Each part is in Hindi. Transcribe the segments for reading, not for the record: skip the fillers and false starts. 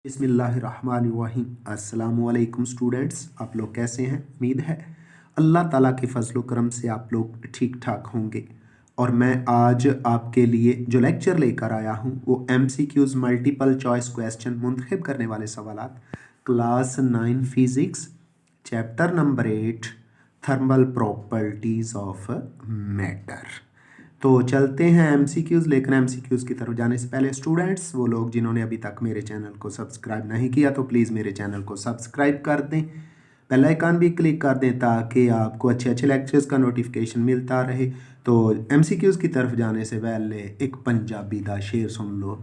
बिस्मिल्लाहिर्रहमानिर्रहीम। अस्सलामुअलैकुम स्टूडेंट्स, आप लोग कैसे हैं? उम्मीद है अल्लाह ताला के फजल करम से आप लोग ठीक ठाक होंगे। और मैं आज आपके लिए जो लेक्चर लेकर आया हूं वो MCQs मल्टीपल चॉइस क्वेश्चन मुंतखब करने वाले सवालात class 9 physics chapter number 8 thermal properties of matter. तो चलते हैं MCQs लेकर। MCQs की तरफ जाने से पहले स्टूडेंट्स, वो लोग जिन्होंने अभी तक मेरे चैनल को सब्सक्राइब नहीं किया तो प्लीज़ मेरे चैनल को सब्सक्राइब कर दें, बेल आइकन भी क्लिक कर दें ताकि आपको अच्छे अच्छे लेक्चर्स का नोटिफिकेशन मिलता रहे। तो MCQs की तरफ जाने से पहले एक पंजाबी दा शेर सुन लो।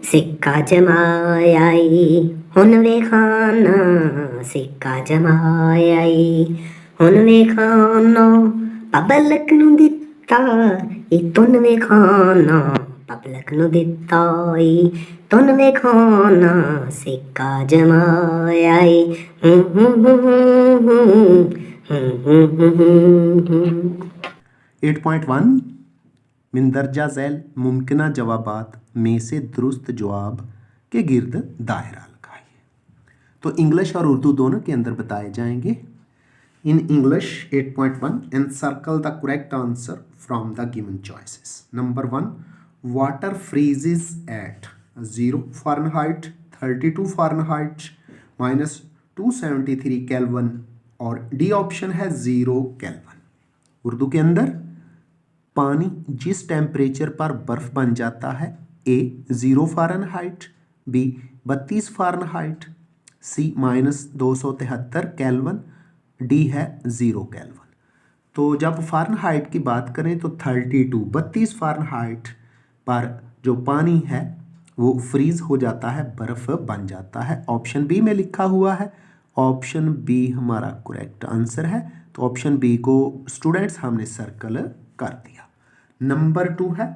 सिक्का जमाया ई हुन वेखाना, सिक्का जमाया ई हुन वेखाना, पब्लिक नूं दित्ता ई तुन वेखाना, पब्लिक नूं दित्ता ई तुन वेखाना, सिक्का जमाया ई 8.1 मिंदरजा झैल मुमकिना जवाबात में से दुरुस्त जवाब के गिर्द दायरा लगाइए। तो इंग्लिश और उर्दू दोनों के अंदर बताए जाएंगे। In English 8.1 encircle the correct answer from the given choices. Number 1, water freezes at 0 Fahrenheit, 32 Fahrenheit, minus 273 Kelvin और डी ऑप्शन है 0 केल्विन। उर्दू के अंदर पानी जिस टेम्परेचर पर बर्फ बन जाता है, ए 0 फ़ारेनहाइट, बी 32 फ़ारेनहाइट, सी -273 केल्विन, डी है 0 केल्विन। तो जब फ़ारेनहाइट की बात करें तो 32 फ़ारेनहाइट पर जो पानी है वो फ्रीज हो जाता है, बर्फ़ बन जाता है। ऑप्शन बी में लिखा हुआ है, ऑप्शन बी हमारा करेक्ट आंसर है। तो ऑप्शन बी को स्टूडेंट्स हमने सर्कल कर दिया। नंबर 2 है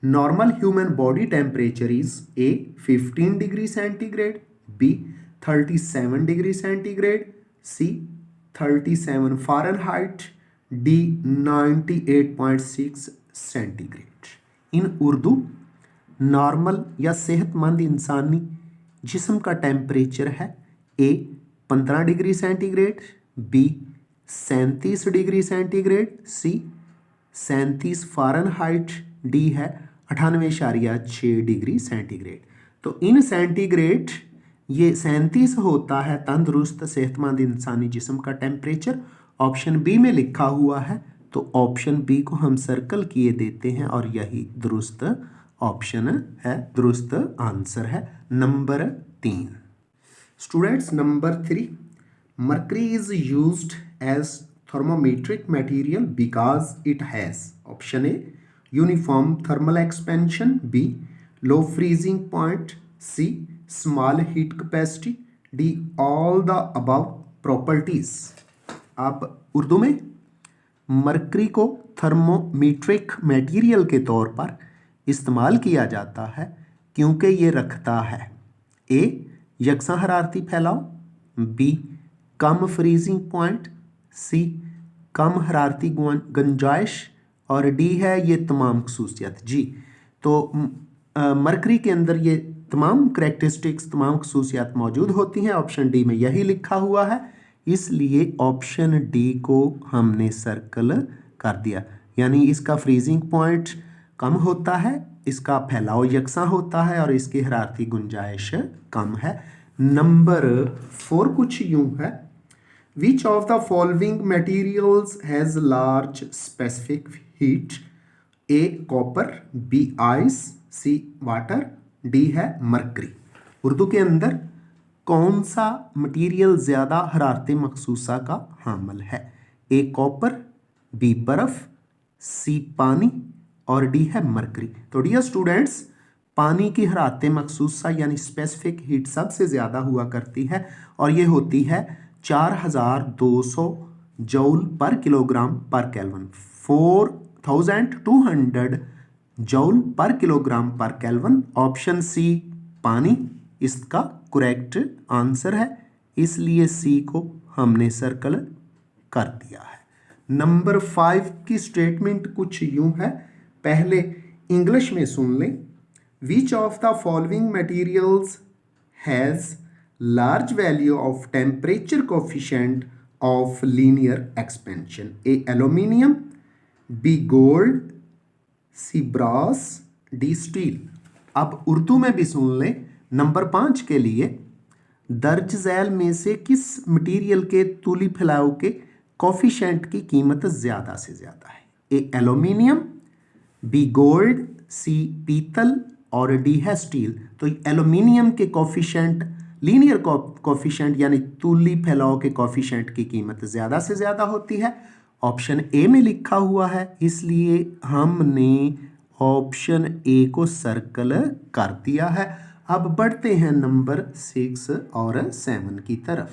normal human body temperature is A 15 degree centigrade, B 37 degree centigrade, C 37 Fahrenheit, D 98.6 centigrade. In Urdu normal या सेहतमंद इंसानी जिस्म का टेम्परेचर है A 15 degree centigrade, B 37 degree centigrade, C 37 Fahrenheit, D है 98.6 डिग्री सेंटीग्रेड। तो इन सेंटीग्रेड ये 37 होता है तंदुरुस्त सेहतमंद इंसानी जिस्म का टेम्परेचर। ऑप्शन बी में लिखा हुआ है तो ऑप्शन बी को हम सर्कल किए देते हैं और यही दुरुस्त ऑप्शन है, दुरुस्त आंसर है number 3। Students number 3, mercury is used as thermometric material because it has option A uniform thermal expansion, B low freezing point, C small heat capacity, D all the above properties। आप उर्दू में मरकरी को थर्मोमीट्रिक मटेरियल के तौर पर इस्तेमाल किया जाता है क्योंकि ये रखता है ए यकसा हरारती फैलाव, बी कम फ्रीजिंग पॉइंट, सी कम हरारती गुंजाइश और डी है ये तमाम खसूसियत। जी, तो मरकरी के अंदर ये तमाम करैक्टरिस्टिक्स, तमाम खसूसियात मौजूद होती हैं। ऑप्शन डी में यही लिखा हुआ है, इसलिए ऑप्शन डी को हमने सर्कल कर दिया। यानी इसका फ्रीजिंग पॉइंट कम होता है, इसका फैलाव यकसा होता है और इसकी हरारती गुंजाइश कम है। नंबर 4 कुछ यूं है, Which of the following materials has large specific heat? A copper, B ice, C water, D है मरकरी। उर्दू के अंदर कौन सा मटेरियल ज़्यादा हरारत मखसूसा का हामिल है? ए कॉपर, बी बर्फ़, सी पानी और डी है मरकरी। तो डियर स्टूडेंट्स, पानी की हरारत मखसूसा यानी स्पेसिफिक हीट सबसे ज़्यादा हुआ करती है और ये होती है 4200 joule per kilogram per kelvin, 4200 joule per kilogram per kelvin. Option C पानी इसका करेक्ट आंसर है, इसलिए सी को हमने सर्कल कर दिया है। नंबर 5 की स्टेटमेंट कुछ यूं है, पहले इंग्लिश में सुन लें। Which of the following materials has large value of temperature coefficient of linear expansion? A aluminium, B gold, C brass, D steel. अब उर्दू में भी सुन लें। नंबर 5 के लिए दर्ज झैल में से किस मटेरियल के तूली फैलाव के कोफिशिएंट की कीमत ज़्यादा से ज़्यादा है? ए एल्यूमिनियम, बी गोल्ड, सी पीतल और डी है स्टील। तो एल्यूमिनियम के कोफिशिएंट, लीनियर कोफिशिएंट यानी तूली फैलाव के कोफिशिएंट की कीमत ज़्यादा से ज़्यादा होती है। ऑप्शन ए में लिखा हुआ है, इसलिए हमने ऑप्शन ए को सर्कल कर दिया है। अब बढ़ते हैं नंबर 6 और 7 की तरफ।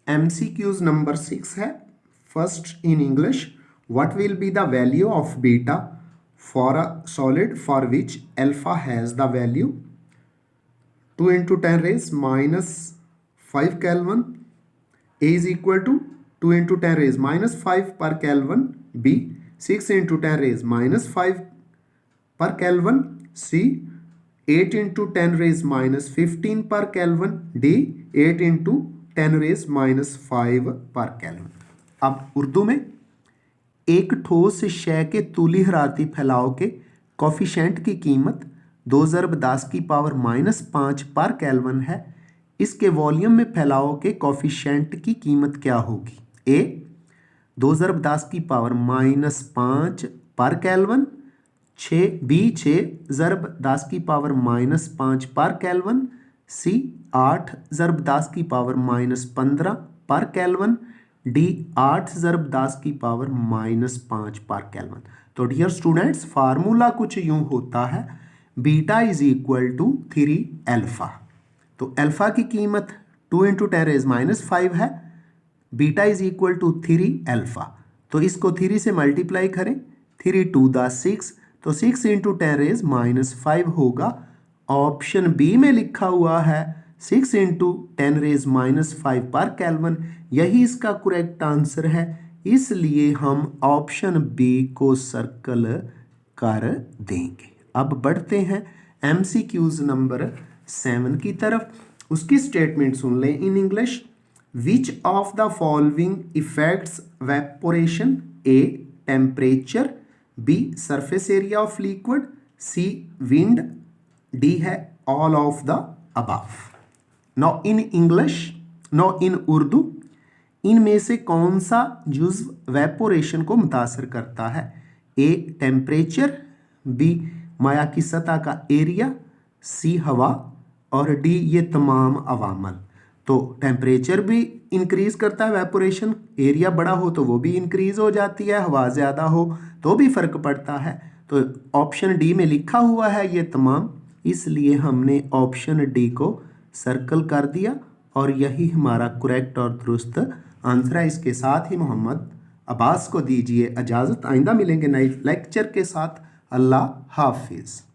MCQs नंबर 6 है। First in English, what will be the value of beta for a solid for which alpha has the value 2 × 10⁻⁵ Kelvin? A is equal to 2 × 10⁻⁵ per Kelvin. B 6 × 10⁻⁵ per Kelvin. C 8 × 10⁻15 per Kelvin. D 8 × 10⁻5 per Kelvin. अब उर्दू में एक ठोस शय के तूली हरारती फैलाव के कोफिशिएंट की कीमत 2 × 10⁻⁻5 पर केल्विन है। इसके वॉल्यूम में फैलाव के कोफिशिएंट की कीमत क्या होगी? ए 2 × 10⁻5 पर केल्विन, बी 6 × 10⁻5 पर केल्विन, सी 8 × 10⁻15 पर केल्विन, डी 8 × 10⁻5 पर केल्विन। तो डियर स्टूडेंट्स, फार्मूला कुछ यूं होता है, beta is equal to 3 alpha. तो अल्फा की कीमत 2 × 10⁻5 है, beta is equal to 3 alpha. तो इसको 3 से मल्टीप्लाई करें, 3 × 2 = 6, तो 6 × 10⁻5 होगा। ऑप्शन बी में लिखा हुआ है 6 × 10⁻5 पर केल्विन, यही इसका करेक्ट आंसर है। इसलिए हम ऑप्शन बी को सर्कल कर देंगे। अब बढ़ते हैं MCQs नंबर 7 की तरफ। उसकी स्टेटमेंट सुन लें in English. Which of the following effects evaporation? A temperature, B surface area of liquid, C wind, D है all of the above. Now in English, now in Urdu, इनमें से कौन सा जुज़्व वेपोरेशन को मुतासर करता है? ए टेम्परेचर, बी माया की सतह का एरिया, सी हवा और डी ये तमाम अवामल। तो टेम्परेचर भी इंक्रीज करता है वेपोरेशन, एरिया बड़ा हो तो वो भी इंक्रीज हो जाती है, हवा ज़्यादा हो तो भी फ़र्क पड़ता है। तो ऑप्शन डी में लिखा हुआ है ये तमाम, इसलिए हमने ऑप्शन डी को सर्कल कर दिया और यही हमारा करेक्ट और दुरुस्त आंसर है। इसके साथ ही मोहम्मद अब्बास को दीजिए इजाज़त। आइंदा मिलेंगे नए लेक्चर के साथ। अल्लाह हाफिज़।